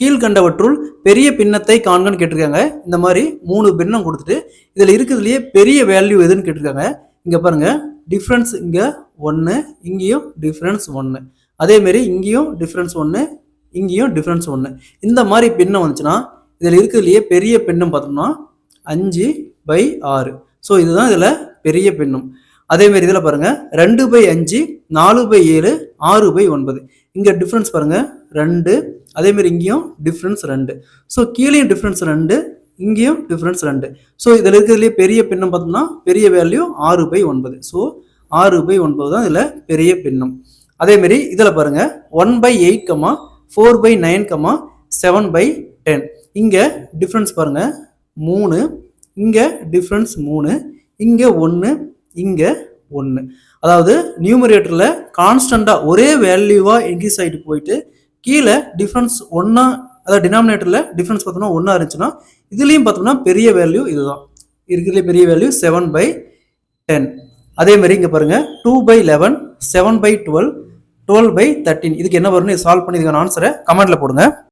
கீழ்கண்டவற்றுள் பெரிய பின்னத்தை காண்கன்னு கேட்டிருக்காங்க. இந்த மாதிரி 3 பின்னம் கொடுத்துட்டு இதில் இருக்கிறதுலையே பெரிய வேல்யூ எதுன்னு கேட்டிருக்காங்க. இங்கே பாருங்க, டிஃப்ரென்ஸ் இங்கே 1, இங்கேயும் டிஃப்ரென்ஸ் 1, அதேமாரி இங்கேயும் டிஃப்ரென்ஸ் 1, இங்கேயும் டிஃப்ரென்ஸ் 1. இந்த மாதிரி பின்னம் வந்துச்சுன்னா இதில் இருக்கிறதுலையே பெரிய பின்னம் பார்த்தோம்னா 5/6. ஸோ இதுதான் இதில் பெரிய பின்னம். அதேமாரி இதில் பாருங்க 2/5, 4/7, 6/9. இங்கே டிஃப்ரென்ஸ் பாருங்க 2, அதேமாரி இங்கேயும் டிஃப்ரென்ஸ் 2. ஸோ கீழேயும் டிஃப்ரென்ஸ் 2, இங்கேயும் டிஃப்ரென்ஸ் 2. ஸோ இதில் இருக்கிறதுலேயே பெரிய பின்னம் பார்த்தோம்னா பெரிய வேல்யூ 6/9. ஸோ 6/9 தான் இதில் பெரிய பின்னம். அதேமாரி இதில் பாருங்க 1/8, 4/9, 7/10. இங்கே டிஃப்ரென்ஸ் பாருங்க 3, இங்கே டிஃப்ரென்ஸ் 3, இங்கே 1, இங்கே 1. அதாவது நியூமரேட்டரில் கான்ஸ்டண்டாக ஒரே வேல்யூவாக இன்க்ரீஸ் ஆகிட்டு போயிட்டு கீழே டிஃப்ரென்ஸ் 1, அதாவது டினாமினேட்டரில் டிஃப்ரென்ஸ் பார்த்தோம்னா 1 இருந்துச்சுன்னா இதுலேயும் பார்த்தோம்னா பெரிய வேல்யூ இதுதான் இருக்கிறதுலே பெரிய வேல்யூ 7/10. அதேமாரி இங்கே பாருங்கள் 2/11, 7/12, 12/13. இதுக்கு என்ன வரும்னு சால்வ் பண்ணி இதுக்கான ஆன்சரை கமெண்ட்டில் போடுங்க.